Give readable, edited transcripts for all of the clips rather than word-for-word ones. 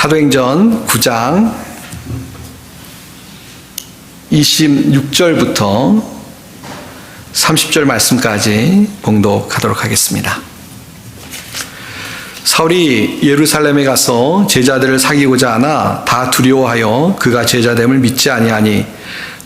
사도행전 9장 26절부터 30절 말씀까지 봉독하도록 하겠습니다. 사울이 예루살렘에 가서 제자들을 사귀고자 하나 다 두려워하여 그가 제자됨을 믿지 아니하니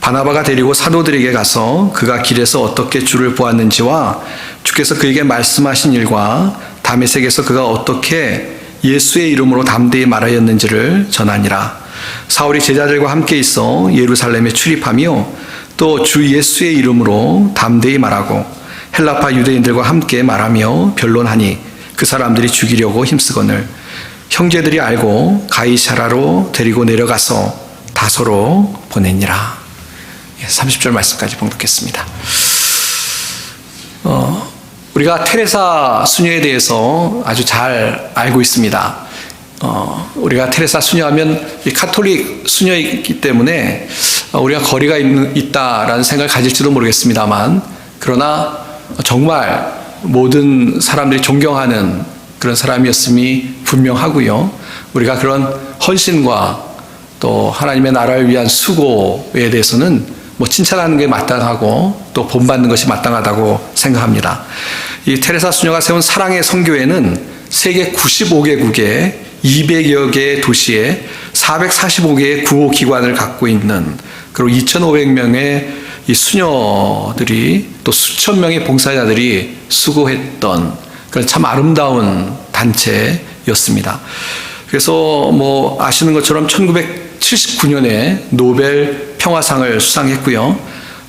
바나바가 데리고 사도들에게 가서 그가 길에서 어떻게 주를 보았는지와 주께서 그에게 말씀하신 일과 다메섹에서 그가 어떻게 예수의 이름으로 담대히 말하였는지를 전하니라. 사울이 제자들과 함께 있어 예루살렘에 출입하며 또 주 예수의 이름으로 담대히 말하고 헬라파 유대인들과 함께 말하며 변론하니 그 사람들이 죽이려고 힘쓰거늘 형제들이 알고 가이사라로 데리고 내려가서 다소로 보내니라. 30절 말씀까지 봉독했습니다. 우리가 테레사 수녀에 대해서 아주 잘 알고 있습니다. 우리가 테레사 수녀하면 카톨릭 수녀이기 때문에 우리가 거리가 있다라는 생각을 가질지도 모르겠습니다만, 그러나 정말 모든 사람들이 존경하는 그런 사람이었음이 분명하고요. 우리가 그런 헌신과 또 하나님의 나라를 위한 수고에 대해서는 칭찬하는 게 마땅하고 또 본받는 것이 마땅하다고 생각합니다. 이 테레사 수녀가 세운 사랑의 선교회는 세계 95개국에 200여 개의 도시에 445개의 구호기관을 갖고 있는, 그리고 2,500명의 이 수녀들이 또 수천 명의 봉사자들이 수고했던 그런 참 아름다운 단체였습니다. 그래서 아시는 것처럼 1979년에 노벨 평화상을 수상했고요.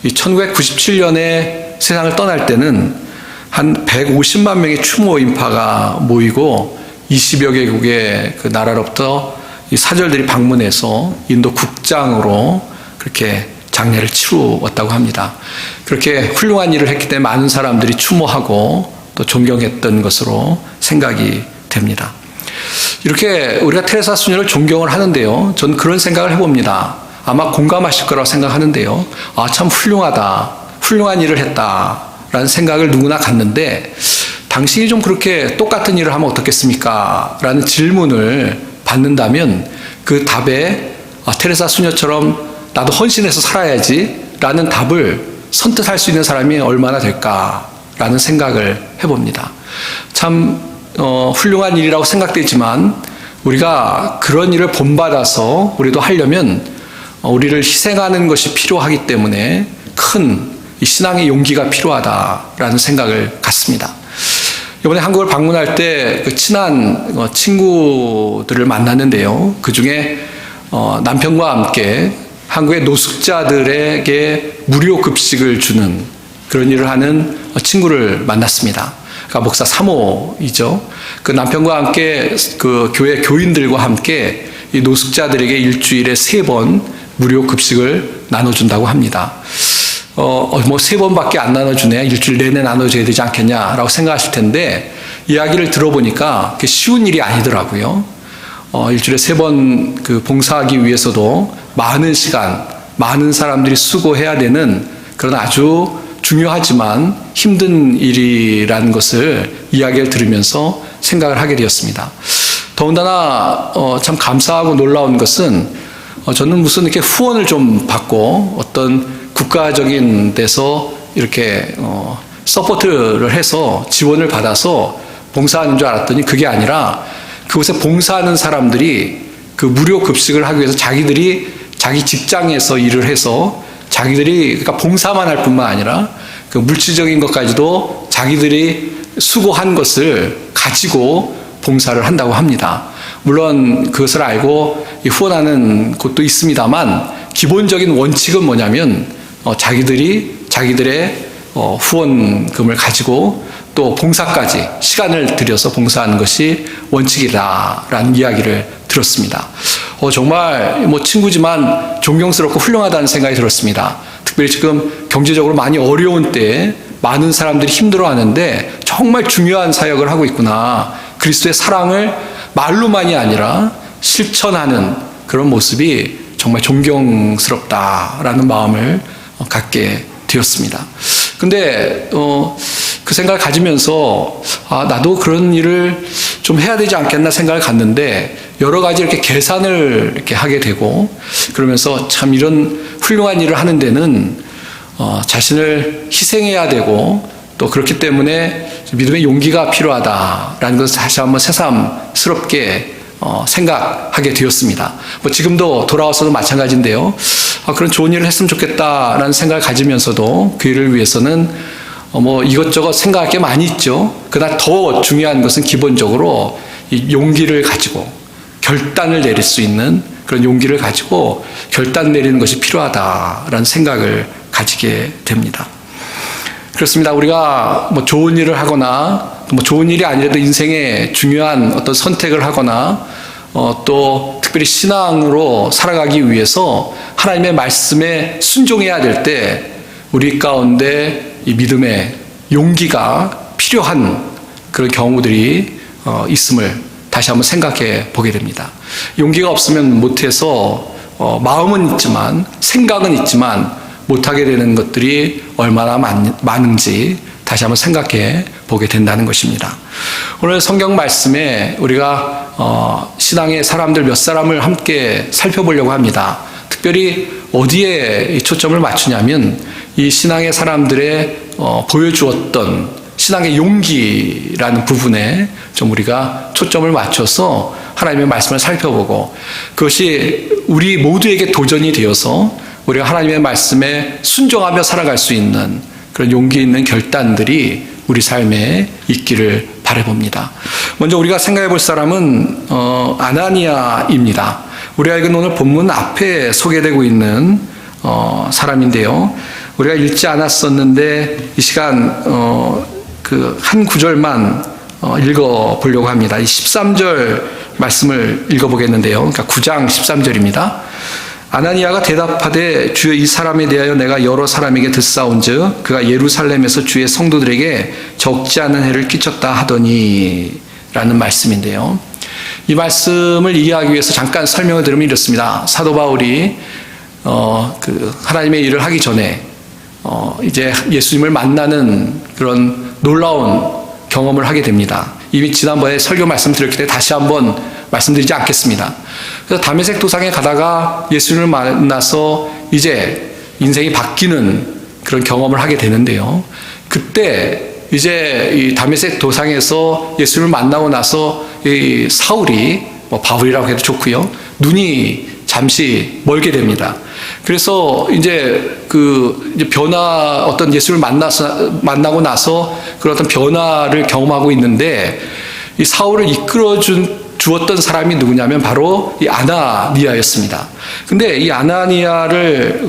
1997년에 세상을 떠날 때는 한 150만 명의 추모 인파가 모이고 20여 개국의 그 나라로부터 이 사절들이 방문해서 인도 국장으로 그렇게 장례를 치루었다고 합니다. 그렇게 훌륭한 일을 했기 때문에 많은 사람들이 추모하고 또 존경했던 것으로 생각이 됩니다. 이렇게 우리가 테레사 수녀를 존경을 하는데요, 전 그런 생각을 해봅니다. 아마 공감하실 거라고 생각하는데요, 참 훌륭하다, 훌륭한 일을 했다라는 생각을 누구나 갖는데, 당신이 좀 그렇게 똑같은 일을 하면 어떻겠습니까? 라는 질문을 받는다면 그 답에 테레사 수녀처럼 나도 헌신해서 살아야지 라는 답을 선뜻할 수 있는 사람이 얼마나 될까라는 생각을 해봅니다. 참 훌륭한 일이라고 생각되지만 우리가 그런 일을 본받아서 우리도 하려면 우리를 희생하는 것이 필요하기 때문에 큰 신앙의 용기가 필요하다라는 생각을 갖습니다. 이번에 한국을 방문할 때 그 친한 친구들을 만났는데요, 그 중에 남편과 함께 한국의 노숙자들에게 무료 급식을 주는 그런 일을 하는 친구를 만났습니다. 그러니까 목사 3호이죠. 그 남편과 함께 그 교회 교인들과 함께 이 노숙자들에게 일주일에 3번 무료 급식을 나눠준다고 합니다. 3번밖에 안 나눠주네, 일주일 내내 나눠줘야 되지 않겠냐라고 생각하실 텐데, 이야기를 들어보니까 그게 쉬운 일이 아니더라고요. 일주일에 3번 그 봉사하기 위해서도 많은 시간, 많은 사람들이 수고해야 되는 그런 아주 중요하지만 힘든 일이라는 것을 이야기를 들으면서 생각을 하게 되었습니다. 더군다나 참 감사하고 놀라운 것은 저는 무슨 이렇게 후원을 좀 받고 어떤 국가적인 데서 이렇게 서포트를 해서 지원을 받아서 봉사하는 줄 알았더니 그게 아니라 그곳에 봉사하는 사람들이 그 무료 급식을 하기 위해서 자기들이 자기 직장에서 일을 해서 자기들이 그러니까 봉사만 할 뿐만 아니라 그 물질적인 것까지도 자기들이 수고한 것을 가지고 봉사를 한다고 합니다. 물론 그것을 알고 후원하는 곳도 있습니다만 기본적인 원칙은 뭐냐면 자기들의 후원금을 가지고 또 봉사까지 시간을 들여서 봉사하는 것이 원칙이다라는 이야기를 들었습니다. 정말 친구지만 존경스럽고 훌륭하다는 생각이 들었습니다. 특별히 지금 경제적으로 많이 어려운 때에 많은 사람들이 힘들어하는데 정말 중요한 사역을 하고 있구나, 그리스도의 사랑을 말로만이 아니라 실천하는 그런 모습이 정말 존경스럽다라는 마음을 갖게 되었습니다. 근데 그 생각을 가지면서 나도 그런 일을 좀 해야 되지 않겠나 생각을 갖는데 여러 가지 이렇게 계산을 이렇게 하게 되고 그러면서 참 이런 훌륭한 일을 하는 데는 자신을 희생해야 되고 또 그렇기 때문에 믿음의 용기가 필요하다라는 것을 다시 한번 새삼스럽게 생각하게 되었습니다. 뭐 지금도 돌아와서도 마찬가지인데요. 그런 좋은 일을 했으면 좋겠다라는 생각을 가지면서도 그 일을 위해서는 뭐 이것저것 생각할 게 많이 있죠. 그러나 더 중요한 것은 기본적으로 이 용기를 가지고 결단을 내릴 수 있는 그런 용기를 가지고 결단 내리는 것이 필요하다라는 생각을 가지게 됩니다. 그렇습니다. 우리가 뭐 좋은 일을 하거나 뭐 좋은 일이 아니라도 인생에 중요한 어떤 선택을 하거나 또 특별히 신앙으로 살아가기 위해서 하나님의 말씀에 순종해야 될 때 우리 가운데 이 믿음의 용기가 필요한 그런 경우들이 있음을 다시 한번 생각해 보게 됩니다. 용기가 없으면 못해서 마음은 있지만 생각은 있지만 못하게 되는 것들이 얼마나 많은지 다시 한번 생각해 보게 된다는 것입니다. 오늘 성경 말씀에 우리가 신앙의 사람들 몇 사람을 함께 살펴보려고 합니다. 특별히 어디에 초점을 맞추냐면 이 신앙의 사람들의 보여주었던 신앙의 용기라는 부분에 좀 우리가 초점을 맞춰서 하나님의 말씀을 살펴보고 그것이 우리 모두에게 도전이 되어서 우리가 하나님의 말씀에 순종하며 살아갈 수 있는 그런 용기 있는 결단들이 우리 삶에 있기를 바라봅니다. 먼저 우리가 생각해 볼 사람은 아나니아입니다. 우리가 읽은 오늘 본문 앞에 소개되고 있는 사람인데요. 우리가 읽지 않았었는데 이 시간 그 한 구절만 읽어보려고 합니다. 이 13절 말씀을 읽어보겠는데요. 그러니까 9장 13절입니다. 아나니아가 대답하되 주여 이 사람에 대하여 내가 여러 사람에게 듣사온즉 그가 예루살렘에서 주의 성도들에게 적지 않은 해를 끼쳤다 하더니 라는 말씀인데요. 이 말씀을 이해하기 위해서 잠깐 설명을 드리면 이렇습니다. 사도 바울이 하나님의 일을 하기 전에 이제 예수님을 만나는 그런 놀라운 경험을 하게 됩니다. 이미 지난번에 설교 말씀드렸기 때문에 다시 한번 말씀드리지 않겠습니다. 그래서 다메섹 도상에 가다가 예수님을 만나서 이제 인생이 바뀌는 그런 경험을 하게 되는데요. 그때 이제 이 다메섹 도상에서 예수님을 만나고 나서 이 사울이 뭐 바울이라고 해도 좋고요. 눈이 잠시 멀게 됩니다. 그래서 이제 이제 어떤 예수를 만나고 나서 그런 어떤 변화를 경험하고 있는데 이 사울을 주었던 사람이 누구냐면 바로 이 아나니아였습니다. 근데 이 아나니아를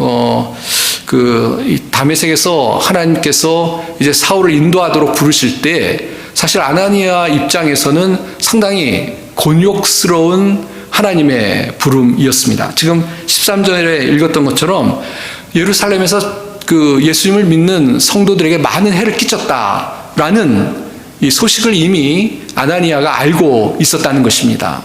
이 다메섹에서 하나님께서 이제 사울을 인도하도록 부르실 때 사실 아나니아 입장에서는 상당히 곤욕스러운 하나님의 부름이었습니다. 지금 13절에 읽었던 것처럼 예루살렘에서 예수님을 믿는 성도들에게 많은 해를 끼쳤다라는 이 소식을 이미 아나니아가 알고 있었다는 것입니다.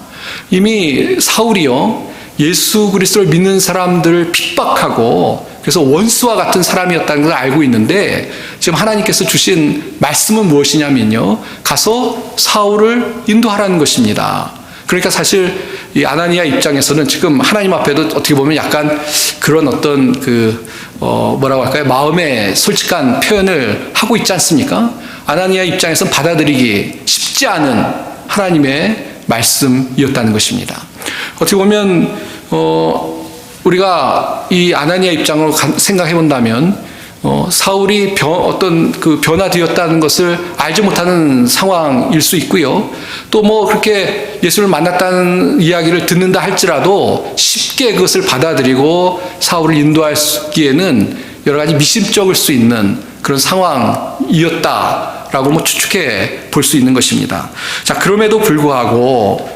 이미 사울이요, 예수 그리스도를 믿는 사람들을 핍박하고 그래서 원수와 같은 사람이었다는 걸 알고 있는데 지금 하나님께서 주신 말씀은 무엇이냐면요, 가서 사울을 인도하라는 것입니다. 그러니까 사실 이 아나니아 입장에서는 지금 하나님 앞에도 어떻게 보면 약간 그런 어떤 뭐라고 할까요? 마음의 솔직한 표현을 하고 있지 않습니까? 아나니아 입장에서는 받아들이기 쉽지 않은 하나님의 말씀이었다는 것입니다. 어떻게 보면 우리가 이 아나니아 입장으로 생각해 본다면 사울이 어떤 변화되었다는 것을 알지 못하는 상황일 수 있고요. 또 뭐 그렇게 예수를 만났다는 이야기를 듣는다 할지라도 쉽게 그것을 받아들이고 사울을 인도하기에는 여러 가지 미심쩍을 수 있는 그런 상황이었다라고 뭐 추측해 볼 수 있는 것입니다. 자, 그럼에도 불구하고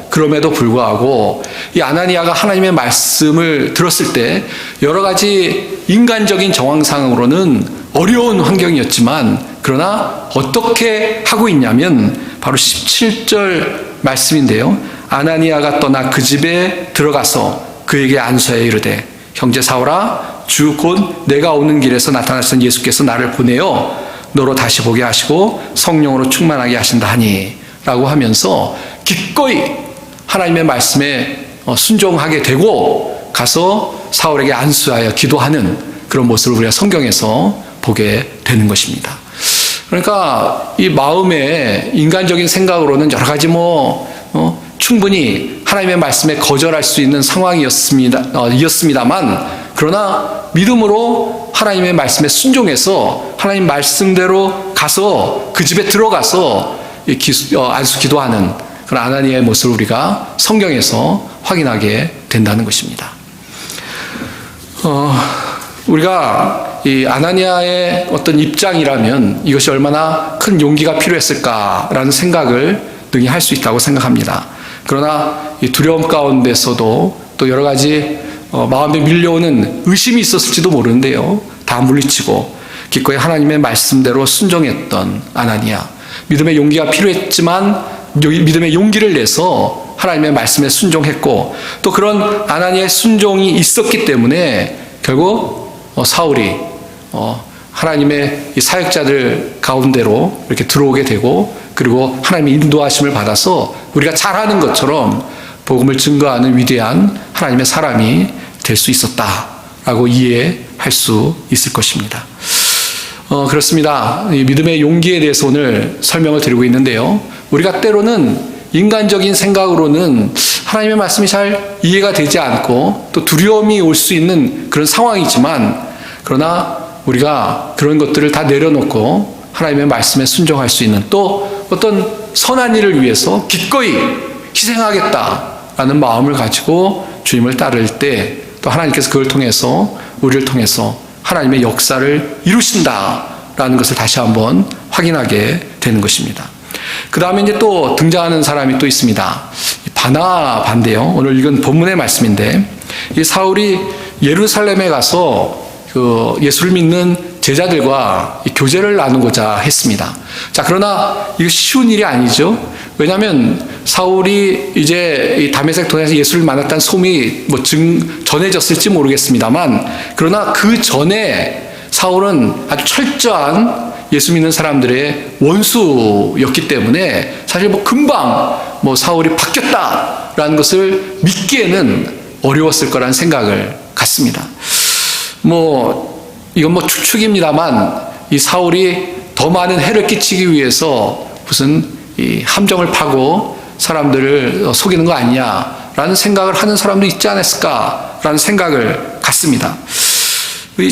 이 아나니아가 하나님의 말씀을 들었을 때 여러 가지 인간적인 정황상으로는 어려운 환경이었지만 그러나 어떻게 하고 있냐면 바로 17절 말씀인데요. 아나니아가 떠나 그 집에 들어가서 그에게 안수하여 이르되 형제 사울아 주 곧 내가 오는 길에서 나타나신 예수께서 나를 보내어 너로 다시 보게 하시고 성령으로 충만하게 하신다 하니 라고 하면서 기꺼이 하나님의 말씀에 순종하게 되고 가서 사울에게 안수하여 기도하는 그런 모습을 우리가 성경에서 보게 되는 것입니다. 그러니까 이 마음의 인간적인 생각으로는 여러 가지 충분히 하나님의 말씀에 거절할 수 있는 상황이었습니다만, 그러나 믿음으로 하나님의 말씀에 순종해서 하나님 말씀대로 가서 그 집에 들어가서 안수 기도하는 그런 아나니아의 모습을 우리가 성경에서 확인하게 된다는 것입니다. 우리가 이 아나니아의 어떤 입장이라면 이것이 얼마나 큰 용기가 필요했을까라는 생각을 능히 할 수 있다고 생각합니다. 그러나 이 두려움 가운데서도 또 여러 가지 마음에 밀려오는 의심이 있었을지도 모르는데요. 다 물리치고 기꺼이 하나님의 말씀대로 순종했던 아나니아. 믿음의 용기가 필요했지만 믿음의 용기를 내서 하나님의 말씀에 순종했고, 또 그런 아나니아의 순종이 있었기 때문에 결국 사울이 하나님의 이 사역자들 가운데로 이렇게 들어오게 되고, 그리고 하나님의 인도하심을 받아서 우리가 잘하는 것처럼 복음을 증거하는 위대한 하나님의 사람이 될 수 있었다라고 이해할 수 있을 것입니다. 그렇습니다. 이 믿음의 용기에 대해서 오늘 설명을 드리고 있는데요. 우리가 때로는 인간적인 생각으로는 하나님의 말씀이 잘 이해가 되지 않고 또 두려움이 올 수 있는 그런 상황이지만, 그러나 우리가 그런 것들을 다 내려놓고 하나님의 말씀에 순종할 수 있는, 또 어떤 선한 일을 위해서 기꺼이 희생하겠다라는 마음을 가지고 주님을 따를 때, 또 하나님께서 그걸 통해서 우리를 통해서 하나님의 역사를 이루신다라는 것을 다시 한번 확인하게 되는 것입니다. 그 다음에 이제 또 등장하는 사람이 또 있습니다. 바나바인데요. 오늘 읽은 본문의 말씀인데, 이 사울이 예루살렘에 가서 그 예수를 믿는 제자들과 교제를 나누고자 했습니다. 자, 그러나 이거 쉬운 일이 아니죠. 왜냐하면 사울이 이제 이 다메섹 도에서 예수를 만났다는 소문이 전해졌을지 모르겠습니다만, 그러나 그 전에 사울은 아주 철저한 예수 믿는 사람들의 원수였기 때문에 사실 금방 사울이 바뀌었다라는 것을 믿기에는 어려웠을 거라는 생각을 갖습니다. 이건 추측입니다만, 이 사울이 더 많은 해를 끼치기 위해서 무슨 이 함정을 파고 사람들을 속이는 거 아니냐라는 생각을 하는 사람도 있지 않았을까라는 생각을 갖습니다.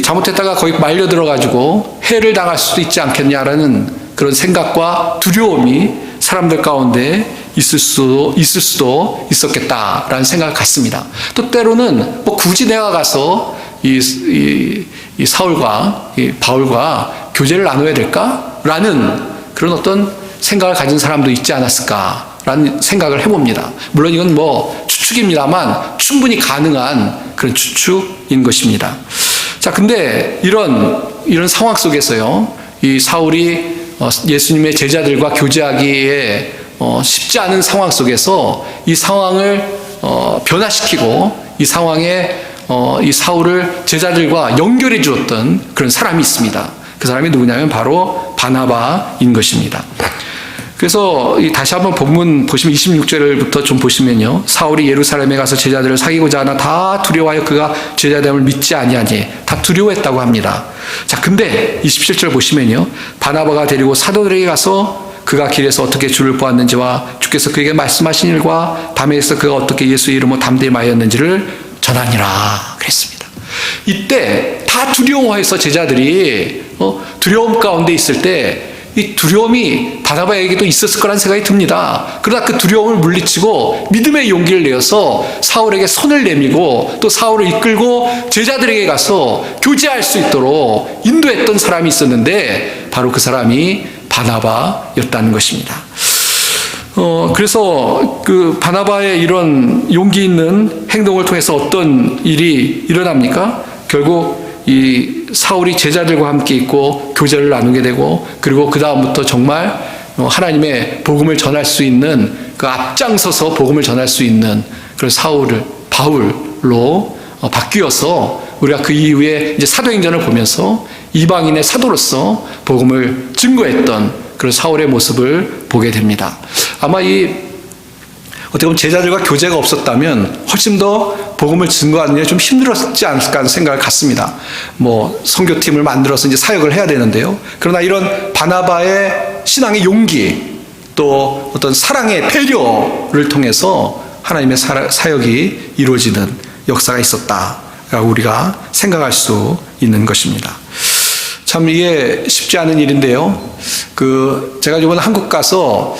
잘못했다가 거기 말려 들어가지고 해를 당할 수도 있지 않겠냐라는 그런 생각과 두려움이 사람들 가운데 있을 수도 있었겠다라는 생각을 갖습니다. 또 때로는 굳이 내가 가서 이 사울과 이 바울과 교제를 나눠야 될까라는 그런 어떤 생각을 가진 사람도 있지 않았을까라는 생각을 해봅니다. 물론 이건 추측입니다만 충분히 가능한 그런 추측인 것입니다. 자, 근데 이런 상황 속에서요, 이 사울이 예수님의 제자들과 교제하기에 쉽지 않은 상황 속에서 이 상황을 변화시키고 이 상황에 이 사울을 제자들과 연결해 주었던 그런 사람이 있습니다. 그 사람이 누구냐면 바로 바나바인 것입니다. 그래서 다시 한번 본문 보시면 26절부터 좀 보시면요, 사울이 예루살렘에 가서 제자들을 사귀고자 하나 다 두려워하여 그가 제자됨을 믿지 아니하니, 다 두려워했다고 합니다. 자, 근데 27절 보시면요, 바나바가 데리고 사도들에게 가서 그가 길에서 어떻게 주를 보았는지와 주께서 그에게 말씀하신 일과 담에서 그가 어떻게 예수의 이름으로 담대히 말하였는지를 전하니라 그랬습니다. 이때 다 두려워해서 제자들이 두려움 가운데 있을 때 이 두려움이 바나바에게도 있었을 거라는 생각이 듭니다. 그러나 그 두려움을 물리치고 믿음의 용기를 내어서 사울에게 손을 내밀고 또 사울을 이끌고 제자들에게 가서 교제할 수 있도록 인도했던 사람이 있었는데, 바로 그 사람이 바나바였다는 것입니다. 그래서 그 바나바의 이런 용기 있는 행동을 통해서 어떤 일이 일어납니까? 결국 이 사울이 제자들과 함께 있고 교제를 나누게 되고, 그리고 그 다음부터 정말 하나님의 복음을 전할 수 있는, 그 앞장서서 복음을 전할 수 있는 그런 바울로 바뀌어서 우리가 그 이후에 이제 사도행전을 보면서 이방인의 사도로서 복음을 증거했던 그런 사울의 모습을 보게 됩니다. 아마 어떻게 보면 제자들과 교제가 없었다면 훨씬 더 복음을 증거하는 게 좀 힘들었지 않을까 하는 생각을 갖습니다. 선교팀을 만들어서 이제 사역을 해야 되는데요. 그러나 이런 바나바의 신앙의 용기, 또 어떤 사랑의 배려를 통해서 하나님의 사역이 이루어지는 역사가 있었다라고 우리가 생각할 수 있는 것입니다. 참 이게 쉽지 않은 일인데요. 제가 이번에 한국 가서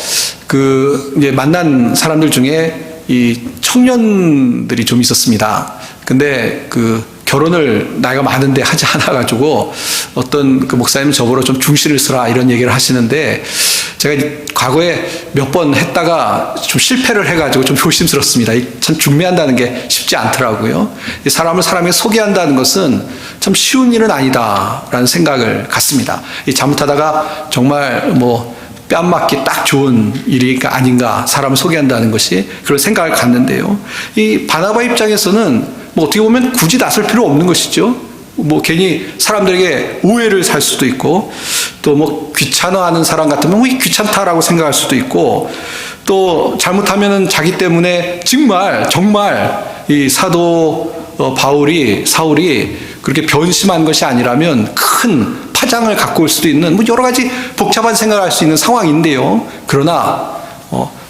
이제 만난 사람들 중에 이 청년들이 좀 있었습니다. 근데 결혼을 나이가 많은데 하지 않아가지고 어떤 목사님 저보러 좀 중실을 쓰라 이런 얘기를 하시는데 제가 과거에 몇 번 했다가 좀 실패를 해가지고 좀 조심스럽습니다. 참 중매한다는 게 쉽지 않더라고요. 사람을 소개한다는 것은 참 쉬운 일은 아니다라는 생각을 갖습니다. 잘못하다가 정말 뺨 맞기 딱 좋은 일이 아닌가, 사람을 소개한다는 것이 그런 생각을 갖는데요. 이 바나바 입장에서는 어떻게 보면 굳이 나설 필요 없는 것이죠. 괜히 사람들에게 오해를 살 수도 있고, 또 귀찮아하는 사람 같으면 귀찮다라고 생각할 수도 있고, 또 잘못하면은 자기 때문에 정말 이 사도 사울이 그렇게 변심한 것이 아니라면 큰 파장을 갖고 올 수도 있는 여러 가지 복잡한 생각을 할 수 있는 상황인데요. 그러나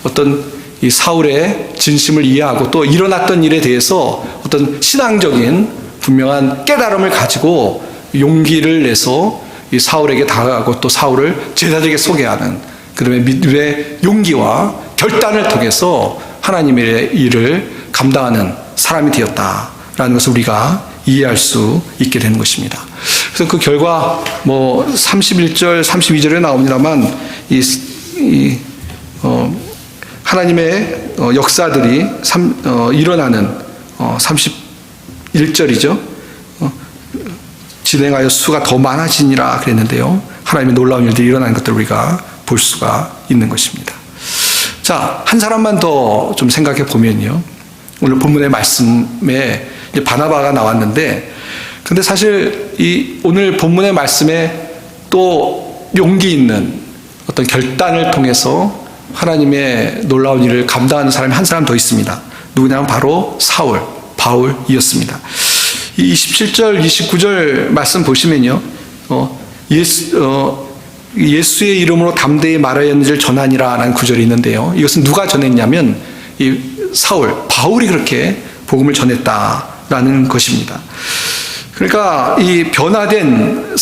어떤 이 사울의 진심을 이해하고 또 일어났던 일에 대해서 어떤 신앙적인 분명한 깨달음을 가지고 용기를 내서 이 사울에게 다가가고 또 사울을 제자들에게 소개하는, 그다음에 믿음의 용기와 결단을 통해서 하나님의 일을 감당하는 사람이 되었다라는 것을 우리가 이해할 수 있게 되는 것입니다. 그래서 그 결과 31절, 32절에 나옵니다만 하나님의 역사들이 일어나는 31절이죠. 진행하여 수가 더 많아지니라 그랬는데요. 하나님의 놀라운 일들이 일어나는 것들을 우리가 볼 수가 있는 것입니다. 자, 한 사람만 더 좀 생각해 보면요. 오늘 본문의 말씀에 이제 바나바가 나왔는데, 근데 사실 오늘 본문의 말씀에 또 용기 있는 어떤 결단을 통해서 하나님의 놀라운 일을 감당하는 사람이 한 사람 더 있습니다. 누구냐면 바로 바울이었습니다. 이 27절, 29절 말씀 보시면요. 예수의 이름으로 담대히 말하여 있는지를 전하니라 라는 구절이 있는데요. 이것은 누가 전했냐면 이 바울이 그렇게 복음을 전했다라는 것입니다. 그러니까 이 변화된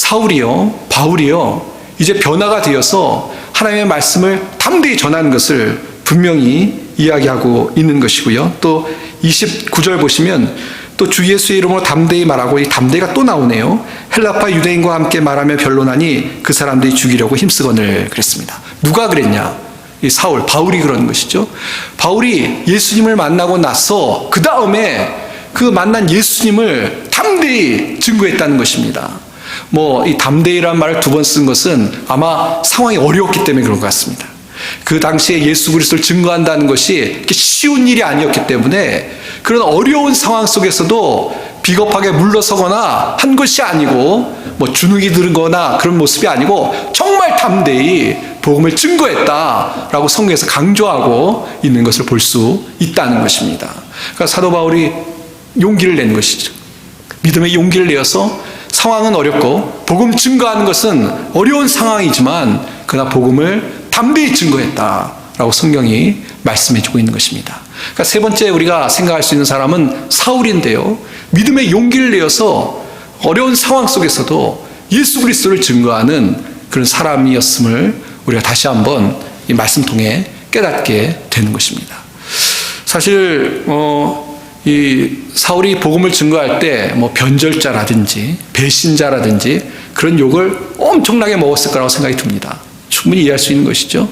바울이요, 이제 변화가 되어서 하나님의 말씀을 담대히 전하는 것을 분명히 이야기하고 있는 것이고요. 또 29절 보시면 또 주 예수의 이름으로 담대히 말하고, 이 담대가 또 나오네요. 헬라파 유대인과 함께 말하며 변론하니 그 사람들이 죽이려고 힘쓰거늘 그랬습니다. 누가 그랬냐? 이 바울이 그러는 것이죠. 바울이 예수님을 만나고 나서 그 다음에 그 만난 예수님을 담대히 증거했다는 것입니다. 이 담대히란 말을 두 번 쓴 것은 아마 상황이 어려웠기 때문에 그런 것 같습니다. 그 당시에 예수 그리스도를 증거한다는 것이 쉬운 일이 아니었기 때문에 그런 어려운 상황 속에서도 비겁하게 물러서거나 한 것이 아니고 주눅이 들거나 그런 모습이 아니고 정말 담대히 복음을 증거했다라고 성경에서 강조하고 있는 것을 볼 수 있다는 것입니다. 그러니까 사도 바울이 용기를 낸 것이죠. 믿음의 용기를 내어서 상황은 어렵고 복음 증거하는 것은 어려운 상황이지만 그러나 복음을 담대히 증거했다라고 성경이 말씀해주고 있는 것입니다. 그러니까 세 번째 우리가 생각할 수 있는 사람은 사울인데요. 믿음의 용기를 내어서 어려운 상황 속에서도 예수 그리스도를 증거하는 그런 사람이었음을 우리가 다시 한번 이 말씀 통해 깨닫게 되는 것입니다. 사실 이 사울이 복음을 증거할 때 변절자라든지 배신자라든지 그런 욕을 엄청나게 먹었을 거라고 생각이 듭니다. 충분히 이해할 수 있는 것이죠.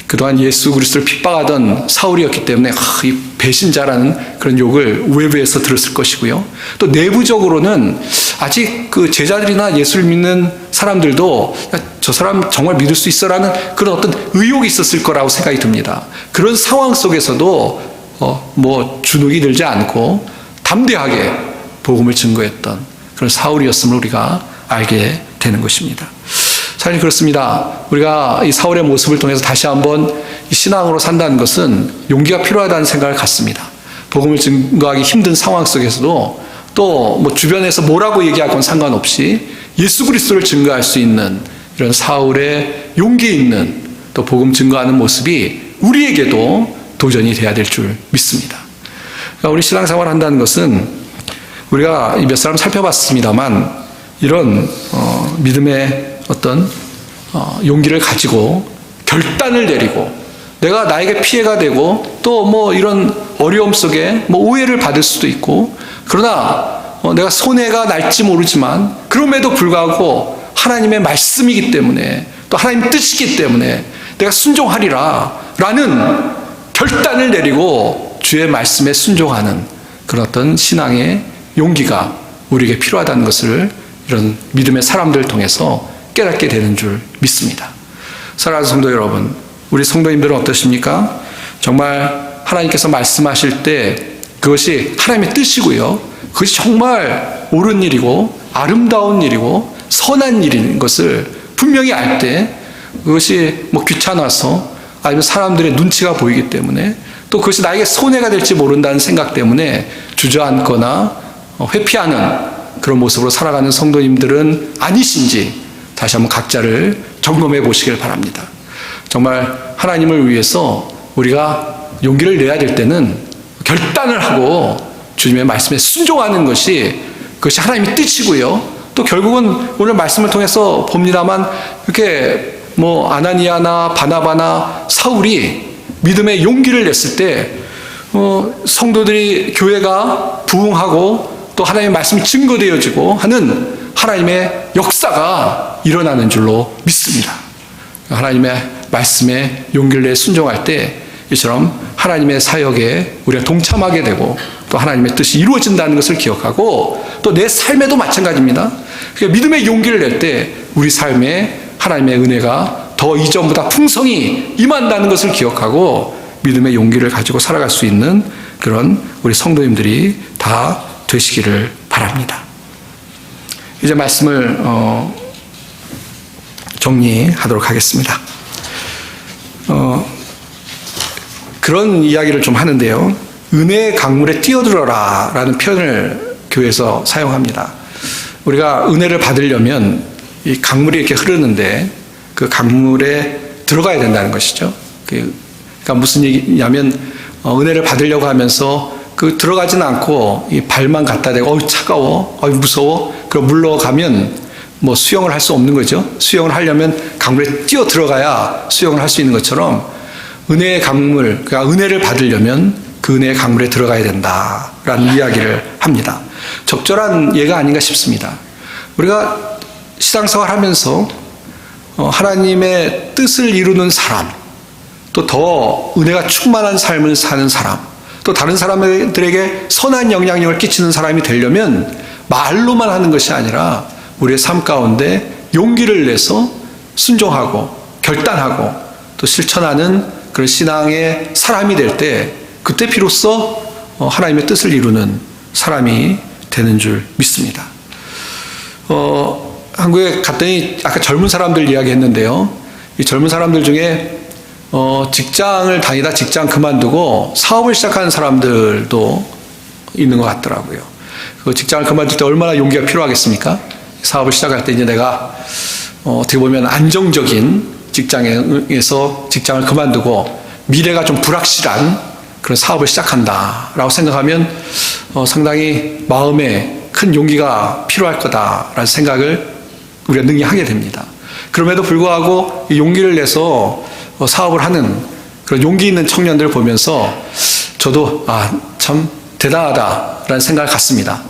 그동안 예수 그리스도를 핍박하던 사울이었기 때문에 이 배신자라는 그런 욕을 외부에서 들었을 것이고요. 또 내부적으로는 아직 그 제자들이나 예수를 믿는 사람들도 저 사람 정말 믿을 수 있어라는 그런 어떤 의욕이 있었을 거라고 생각이 듭니다. 그런 상황 속에서도 주눅이 들지 않고 담대하게 복음을 증거했던 그런 사울이었음을 우리가 알게 되는 것입니다. 사실 그렇습니다. 우리가 이 사울의 모습을 통해서 다시 한번 이 신앙으로 산다는 것은 용기가 필요하다는 생각을 갖습니다. 복음을 증거하기 힘든 상황 속에서도 또 뭐 주변에서 뭐라고 얘기하건 상관없이 예수 그리스도를 증거할 수 있는 이런 사울의 용기 있는 또 복음 증거하는 모습이 우리에게도 도전이 돼야 될 줄 믿습니다. 그러니까 우리 신앙생활을 한다는 것은 우리가 몇 사람 살펴봤습니다만 이런 믿음의 어떤 용기를 가지고 결단을 내리고 내가 나에게 피해가 되고 또 뭐 이런 어려움 속에 뭐 오해를 받을 수도 있고 그러나 내가 손해가 날지 모르지만 그럼에도 불구하고 하나님의 말씀이기 때문에 또 하나님의 뜻이기 때문에 내가 순종하리라 라는 결단을 내리고 주의 말씀에 순종하는 그런 어떤 신앙의 용기가 우리에게 필요하다는 것을 이런 믿음의 사람들을 통해서 깨닫게 되는 줄 믿습니다. 사랑하는 성도 여러분, 우리 성도님들은 어떠십니까? 정말 하나님께서 말씀하실 때 그것이 하나님의 뜻이고요. 그것이 정말 옳은 일이고 아름다운 일이고 선한 일인 것을 분명히 알 때 그것이 뭐 귀찮아서 아니면 사람들의 눈치가 보이기 때문에 또 그것이 나에게 손해가 될지 모른다는 생각 때문에 주저앉거나 회피하는 그런 모습으로 살아가는 성도님들은 아니신지 다시 한번 각자를 점검해 보시길 바랍니다. 정말 하나님을 위해서 우리가 용기를 내야 될 때는 결단을 하고 주님의 말씀에 순종하는 것이 그것이 하나님의 뜻이고요. 또 결국은 오늘 말씀을 통해서 봅니다만 이렇게 뭐 아나니아나 바나바나 사울이 믿음의 용기를 냈을 때 성도들이 교회가 부흥하고 또 하나님의 말씀이 증거되어지고 하는 하나님의 역사가 일어나는 줄로 믿습니다. 하나님의 말씀에 용기를 내 순종할 때 이처럼 하나님의 사역에 우리가 동참하게 되고 또 하나님의 뜻이 이루어진다는 것을 기억하고 또 내 삶에도 마찬가지입니다. 그러니까 믿음의 용기를 낼 때 우리 삶에 하나님의 은혜가 더 이전보다 풍성히 임한다는 것을 기억하고 믿음의 용기를 가지고 살아갈 수 있는 그런 우리 성도님들이 다 되시기를 바랍니다. 이제 말씀을 정리하도록 하겠습니다. 그런 이야기를 좀 하는데요. 은혜의 강물에 뛰어들어라 라는 표현을 교회에서 사용합니다. 우리가 은혜를 받으려면 이 강물이 이렇게 흐르는데 그 강물에 들어가야 된다는 것이죠. 그러니까 무슨 얘기냐면 은혜를 받으려고 하면서 그 들어가지는 않고 이 발만 갖다 대고 차가워, 무서워. 그럼 물러가면 뭐 수영을 할 수 없는 거죠. 수영을 하려면 강물에 뛰어 들어가야 수영을 할 수 있는 것처럼 은혜의 강물, 그러니까 은혜를 받으려면 그 은혜의 강물에 들어가야 된다라는 이야기를 합니다. 적절한 예가 아닌가 싶습니다. 우리가 신앙생활 하면서 하나님의 뜻을 이루는 사람, 또 더 은혜가 충만한 삶을 사는 사람, 또 다른 사람들에게 선한 영향력을 끼치는 사람이 되려면 말로만 하는 것이 아니라 우리의 삶 가운데 용기를 내서 순종하고 결단하고 또 실천하는 그런 신앙의 사람이 될 때 그때 비로소 하나님의 뜻을 이루는 사람이 되는 줄 믿습니다. 한국에 갔더니 아까 젊은 사람들 이야기했는데요. 이 젊은 사람들 중에 직장을 다니다 직장 그만두고 사업을 시작하는 사람들도 있는 것 같더라고요. 그 직장을 그만둘 때 얼마나 용기가 필요하겠습니까? 사업을 시작할 때 이제 내가 어떻게 보면 안정적인 직장에서 직장을 그만두고 미래가 좀 불확실한 그런 사업을 시작한다라고 생각하면 상당히 마음에 큰 용기가 필요할 거다라는 생각을 우리가 능히 하게 됩니다. 그럼에도 불구하고 이 용기를 내서 사업을 하는 그런 용기 있는 청년들을 보면서 저도 참 대단하다라는 생각을 갖습니다.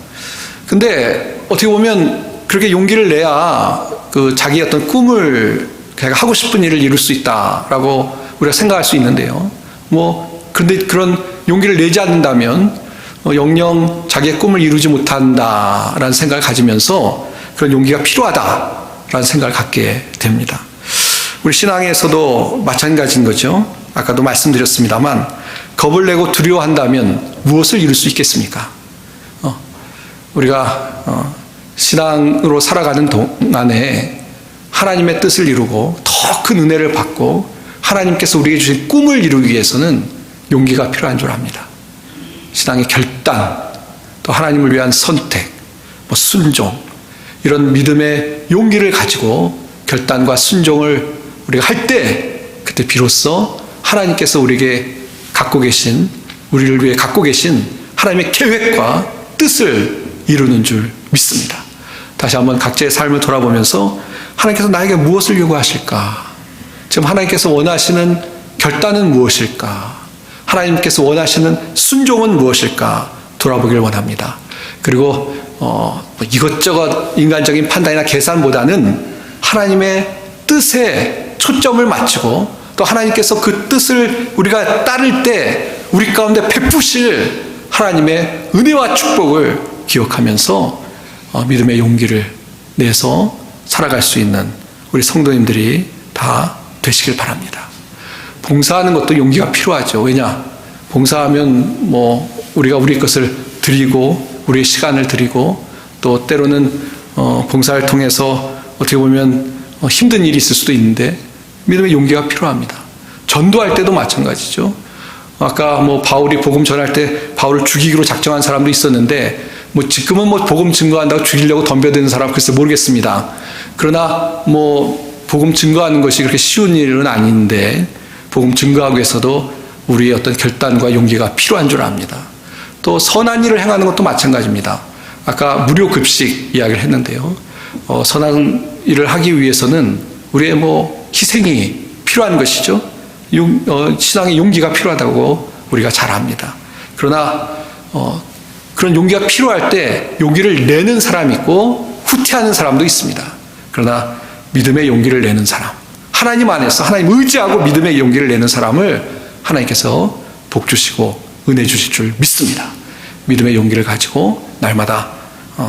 근데 어떻게 보면 그렇게 용기를 내야 그 자기 어떤 꿈을 하고 싶은 일을 이룰 수 있다라고 우리가 생각할 수 있는데요. 그런데 그런 용기를 내지 않는다면 영영 자기의 꿈을 이루지 못한다라는 생각을 가지면서 그런 용기가 필요하다라는 생각을 갖게 됩니다. 우리 신앙에서도 마찬가지인 거죠. 아까도 말씀드렸습니다만 겁을 내고 두려워한다면 무엇을 이룰 수 있겠습니까? 우리가 신앙으로 살아가는 동안에 하나님의 뜻을 이루고 더 큰 은혜를 받고 하나님께서 우리에게 주신 꿈을 이루기 위해서는 용기가 필요한 줄 압니다. 신앙의 결단, 또 하나님을 위한 선택, 순종, 이런 믿음의 용기를 가지고 결단과 순종을 우리가 할 때, 그때 비로소 하나님께서 우리에게 갖고 계신, 우리를 위해 갖고 계신 하나님의 계획과 뜻을 이루는 줄 믿습니다. 다시 한번 각자의 삶을 돌아보면서 하나님께서 나에게 무엇을 요구하실까? 지금 하나님께서 원하시는 결단은 무엇일까? 하나님께서 원하시는 순종은 무엇일까? 돌아보길 원합니다. 그리고 이것저것 인간적인 판단이나 계산보다는 하나님의 뜻에 초점을 맞추고, 또 하나님께서 그 뜻을 우리가 따를 때 우리 가운데 베푸실 하나님의 은혜와 축복을 기억하면서 믿음의 용기를 내서 살아갈 수 있는 우리 성도님들이 다 되시길 바랍니다. 봉사하는 것도 용기가 필요하죠. 왜냐? 봉사하면 우리가 우리 것을 드리고 우리의 시간을 드리고, 또 때로는 봉사를 통해서 어떻게 보면 힘든 일이 있을 수도 있는데 믿음의 용기가 필요합니다. 전도할 때도 마찬가지죠. 아까 바울이 복음 전할 때 바울을 죽이기로 작정한 사람도 있었는데, 지금은 복음 증거한다고 죽이려고 덤벼드는 사람 글쎄 모르겠습니다. 그러나 복음 증거하는 것이 그렇게 쉬운 일은 아닌데, 복음 증거하기 위해서도 우리의 어떤 결단과 용기가 필요한 줄 압니다. 또 선한 일을 행하는 것도 마찬가지입니다. 아까 무료 급식 이야기를 했는데요. 선한 일을 하기 위해서는 우리의 희생이 필요한 것이죠. 신앙의 용기가 필요하다고 우리가 잘 압니다. 그러나 그런 용기가 필요할 때 용기를 내는 사람이 있고 후퇴하는 사람도 있습니다. 그러나 믿음의 용기를 내는 사람, 하나님 안에서 하나님 의지하고 믿음의 용기를 내는 사람을 하나님께서 복 주시고 은혜 주실 줄 믿습니다. 믿음의 용기를 가지고 날마다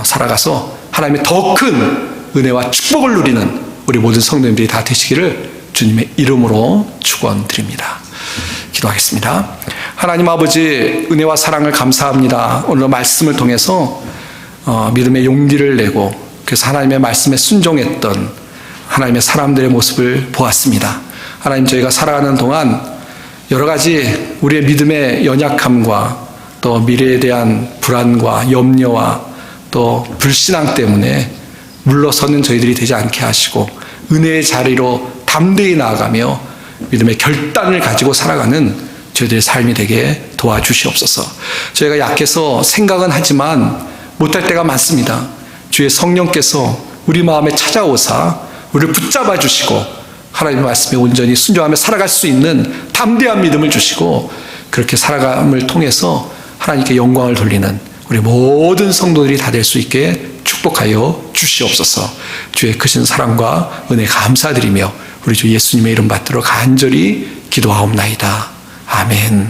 살아가서 하나님의 더 큰 은혜와 축복을 누리는 우리 모든 성도님들이 다 되시기를 주님의 이름으로 축원드립니다. 기도하겠습니다. 하나님 아버지, 은혜와 사랑을 감사합니다. 오늘 말씀을 통해서 믿음의 용기를 내고 그래서 하나님의 말씀에 순종했던 하나님의 사람들의 모습을 보았습니다. 하나님, 저희가 살아가는 동안 여러 가지 우리의 믿음의 연약함과 또 미래에 대한 불안과 염려와 또 불신앙 때문에 물러서는 저희들이 되지 않게 하시고 은혜의 자리로 담대히 나아가며 믿음의 결단을 가지고 살아가는 저희들의 삶이 되게 도와주시옵소서. 저희가 약해서 생각은 하지만 못할 때가 많습니다. 주의 성령께서 우리 마음에 찾아오사 우리를 붙잡아 주시고 하나님의 말씀에 온전히 순종하며 살아갈 수 있는 담대한 믿음을 주시고, 그렇게 살아감을 통해서 하나님께 영광을 돌리는 우리 모든 성도들이 다 될 수 있게 축복하여 주시옵소서. 주의 크신 사랑과 은혜 감사드리며 우리 주 예수님의 이름 받들어 간절히 기도하옵나이다. 아멘.